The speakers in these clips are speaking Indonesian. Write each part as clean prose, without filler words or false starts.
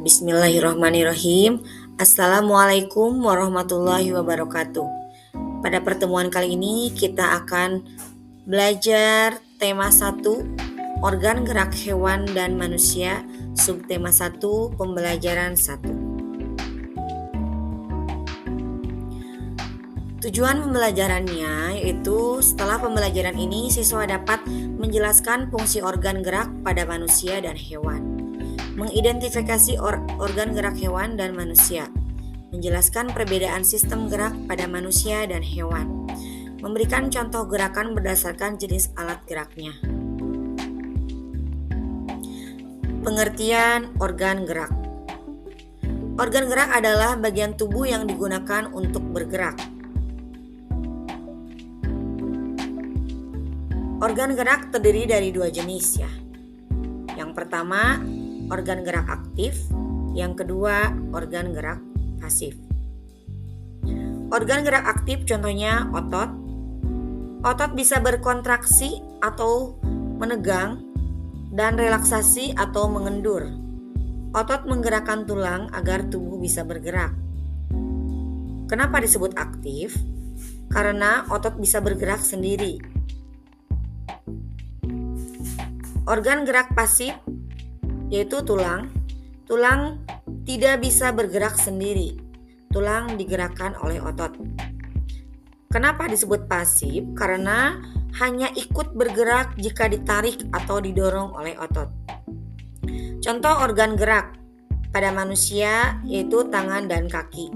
Bismillahirrahmanirrahim. Assalamualaikum warahmatullahi wabarakatuh. Pada pertemuan kali ini kita akan belajar tema 1, organ gerak hewan dan manusia, subtema 1, pembelajaran 1. Tujuan pembelajarannya yaitu setelah pembelajaran ini siswa dapat menjelaskan fungsi organ gerak pada manusia dan hewan, mengidentifikasi organ gerak hewan dan manusia, menjelaskan perbedaan sistem gerak pada manusia dan hewan, memberikan contoh gerakan berdasarkan jenis alat geraknya. Pengertian organ gerak. Organ gerak adalah bagian tubuh yang digunakan untuk bergerak. Organ gerak terdiri dari 2 jenis ya. Yang pertama, organ gerak aktif, yang kedua organ gerak pasif. Organ gerak aktif contohnya otot. Otot bisa berkontraksi atau menegang dan relaksasi atau mengendur. Otot menggerakkan tulang agar tubuh bisa bergerak. Kenapa disebut aktif? Karena otot bisa bergerak sendiri. Organ gerak pasif yaitu tulang. Tulang tidak bisa bergerak sendiri. Tulang digerakkan oleh otot. Kenapa disebut pasif? Karena hanya ikut bergerak jika ditarik atau didorong oleh otot. Contoh organ gerak pada manusia yaitu tangan dan kaki.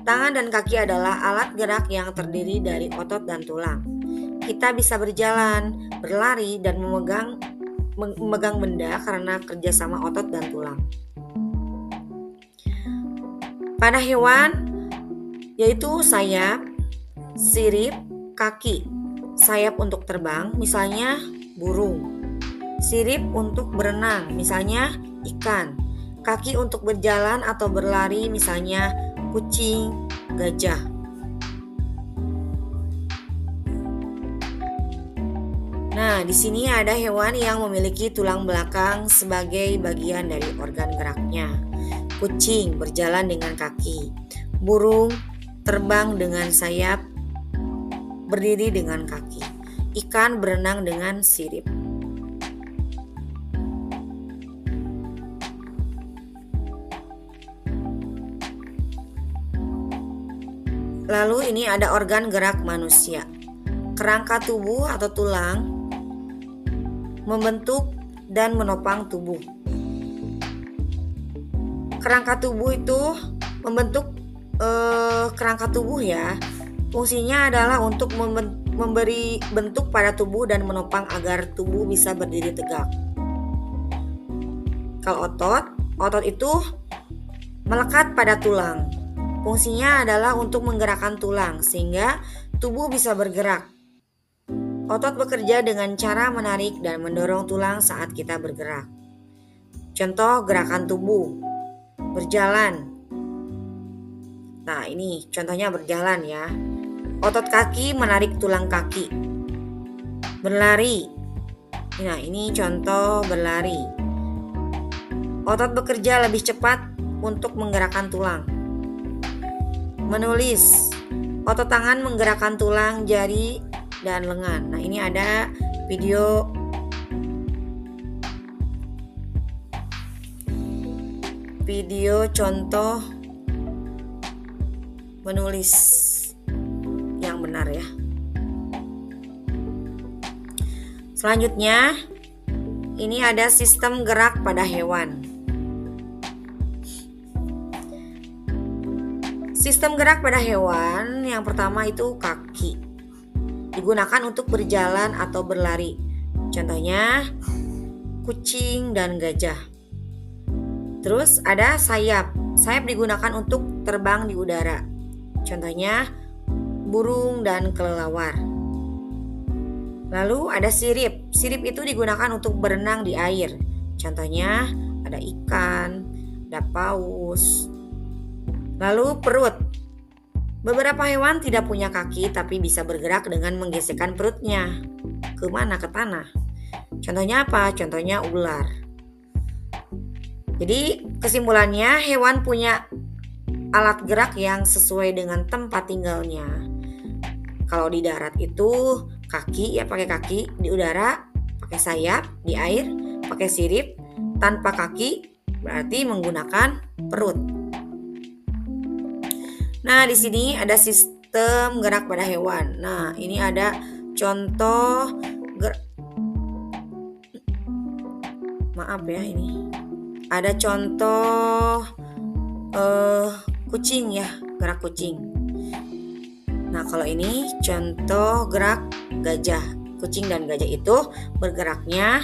Tangan dan kaki adalah alat gerak yang terdiri dari otot dan tulang. Kita bisa berjalan, berlari, dan memegang benda karena kerjasama otot dan tulang. Pada hewan yaitu sayap, sirip, kaki. Sayap untuk terbang, misalnya burung. Sirip untuk berenang, misalnya ikan. Kaki untuk berjalan atau berlari, misalnya kucing, gajah. Nah, di sini ada hewan yang memiliki tulang belakang sebagai bagian dari organ geraknya. Kucing berjalan dengan kaki, burung terbang dengan sayap, berdiri dengan kaki, ikan berenang dengan sirip. Lalu ini ada organ gerak manusia. Kerangka tubuh atau tulang membentuk dan menopang tubuh. Kerangka tubuh itu membentuk kerangka tubuh ya. Fungsinya adalah untuk memberi bentuk pada tubuh dan menopang agar tubuh bisa berdiri tegak. Kalau otot itu melekat pada tulang. Fungsinya adalah untuk menggerakkan tulang sehingga tubuh bisa bergerak. Otot bekerja dengan cara menarik dan mendorong tulang saat kita bergerak. Contoh gerakan tubuh, berjalan. Nah, ini contohnya berjalan ya. Otot kaki menarik tulang kaki. Berlari. Nah, ini contoh berlari. Otot bekerja lebih cepat untuk menggerakkan tulang. Menulis. Otot tangan menggerakkan tulang, jari, dan lengan. Nah, ini ada video contoh menulis yang benar ya. Selanjutnya, ini ada sistem gerak pada hewan. Sistem gerak pada hewan yang pertama itu kaki. Digunakan untuk berjalan atau berlari. Contohnya kucing dan gajah. Terus ada sayap. Sayap digunakan untuk terbang di udara. Contohnya burung dan kelelawar. Lalu ada sirip. Sirip itu digunakan untuk berenang di air. Contohnya ada ikan, ada paus. Lalu perut. Beberapa hewan tidak punya kaki tapi bisa bergerak dengan menggesekkan perutnya. Kemana? Ke tanah. Contohnya apa? Contohnya ular. Jadi kesimpulannya, hewan punya alat gerak yang sesuai dengan tempat tinggalnya. Kalau di darat itu kaki, ya pakai kaki, di udara pakai sayap, di air pakai sirip, tanpa kaki berarti menggunakan perut. Nah, di sini ada sistem gerak pada hewan. Nah, ini ada contoh ada contoh kucing ya, gerak kucing. Nah, kalau ini contoh gerak gajah. Kucing dan gajah itu bergeraknya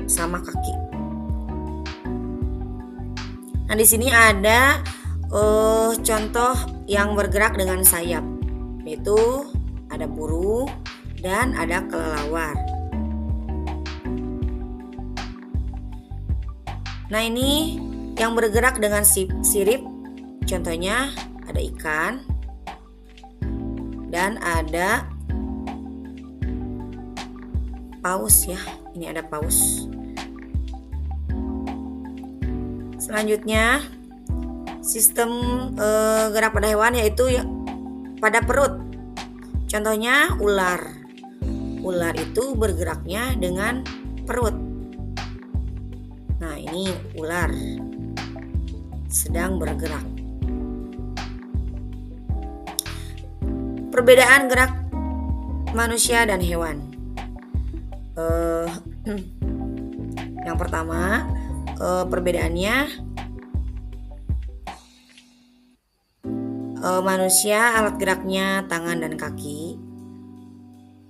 sama kaki. Nah, di sini ada contoh yang bergerak dengan sayap, yaitu ada burung dan ada kelelawar. Nah, ini yang bergerak dengan sirip, contohnya ada ikan dan ada paus ya. Ini ada paus. Selanjutnya sistem gerak pada hewan yaitu pada perut. Contohnya ular. Ular itu bergeraknya dengan perut. Nah, ini ular sedang bergerak. Perbedaan gerak manusia dan hewan. Yang pertama, perbedaannya manusia alat geraknya tangan dan kaki.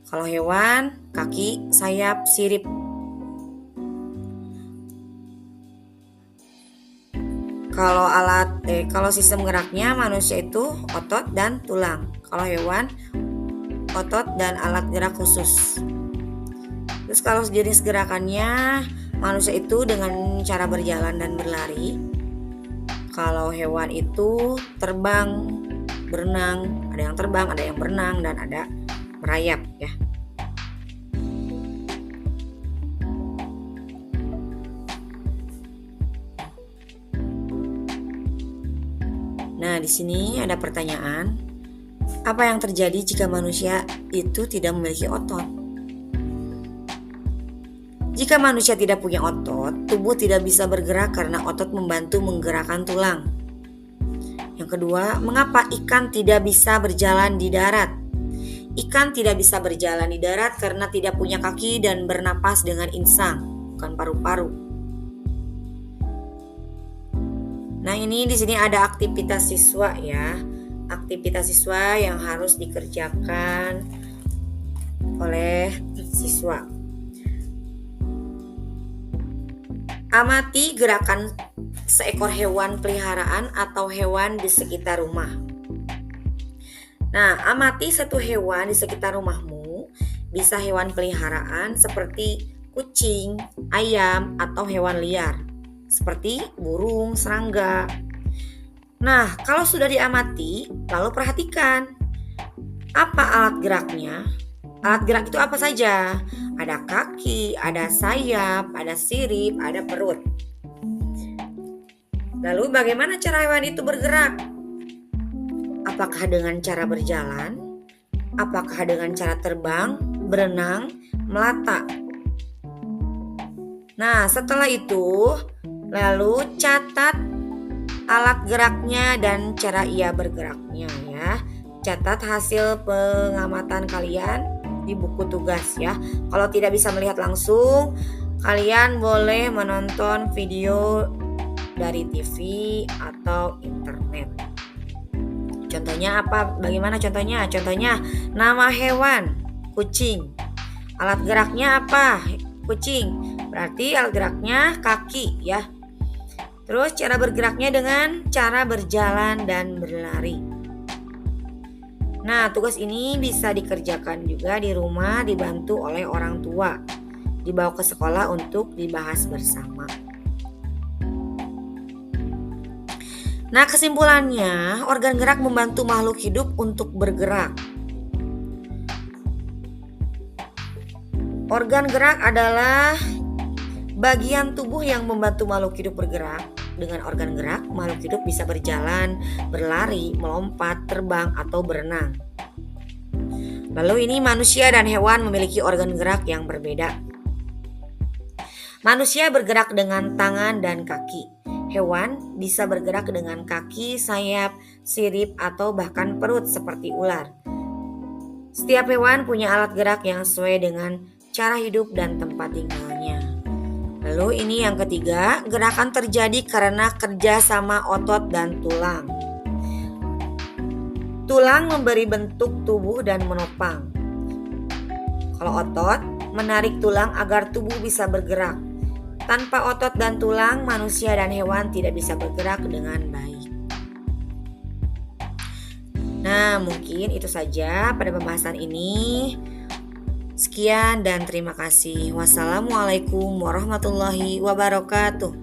Kalau hewan, kaki, sayap, sirip. Kalau sistem geraknya manusia itu otot dan tulang. Kalau hewan, otot dan alat gerak khusus. Terus kalau jenis gerakannya, manusia itu dengan cara berjalan dan berlari. Kalau hewan itu terbang, berenang, ada yang terbang, ada yang berenang, dan ada merayap ya. Nah, di sini ada pertanyaan, apa yang terjadi jika manusia itu tidak memiliki otot? Jika manusia tidak punya otot, tubuh tidak bisa bergerak karena otot membantu menggerakkan tulang. Yang kedua, mengapa ikan tidak bisa berjalan di darat? Ikan tidak bisa berjalan di darat karena tidak punya kaki dan bernapas dengan insang, bukan paru-paru. Nah, ini di sini ada aktivitas siswa ya. Aktivitas siswa yang harus dikerjakan oleh siswa. Amati gerakan seekor hewan peliharaan atau hewan di sekitar rumah. Nah, amati satu hewan di sekitar rumahmu. Bisa hewan peliharaan seperti kucing, ayam, atau hewan liar seperti burung, serangga. Nah, kalau sudah diamati, lalu perhatikan apa alat geraknya. Alat gerak itu apa saja? Ada kaki, ada sayap, ada sirip, ada perut. Lalu bagaimana cara hewan itu bergerak? Apakah dengan cara berjalan? Apakah dengan cara terbang, berenang, melata? Nah, setelah itu lalu catat alat geraknya dan cara ia bergeraknya ya. Catat hasil pengamatan kalian di buku tugas ya. Kalau tidak bisa melihat langsung, kalian boleh menonton video dari TV atau internet. Contohnya apa? Bagaimana contohnya? Contohnya nama hewan, kucing. Alat geraknya apa? Kucing. Berarti alat geraknya kaki ya. Terus cara bergeraknya dengan cara berjalan dan berlari. Nah, tugas ini bisa dikerjakan juga di rumah dibantu oleh orang tua. Dibawa ke sekolah untuk dibahas bersama. Nah, kesimpulannya, organ gerak membantu makhluk hidup untuk bergerak. Organ gerak adalah bagian tubuh yang membantu makhluk hidup bergerak. Dengan organ gerak, makhluk hidup bisa berjalan, berlari, melompat, terbang, atau berenang. Lalu ini manusia dan hewan memiliki organ gerak yang berbeda. Manusia bergerak dengan tangan dan kaki. Hewan bisa bergerak dengan kaki, sayap, sirip, atau bahkan perut seperti ular. Setiap hewan punya alat gerak yang sesuai dengan cara hidup dan tempat tinggalnya. Lalu ini yang ketiga, gerakan terjadi karena kerja sama otot dan tulang. Tulang memberi bentuk tubuh dan menopang. Kalau otot, menarik tulang agar tubuh bisa bergerak. Tanpa otot dan tulang, manusia dan hewan tidak bisa bergerak dengan baik. Nah, mungkin itu saja pada pembahasan ini. Sekian dan terima kasih. Wassalamualaikum warahmatullahi wabarakatuh.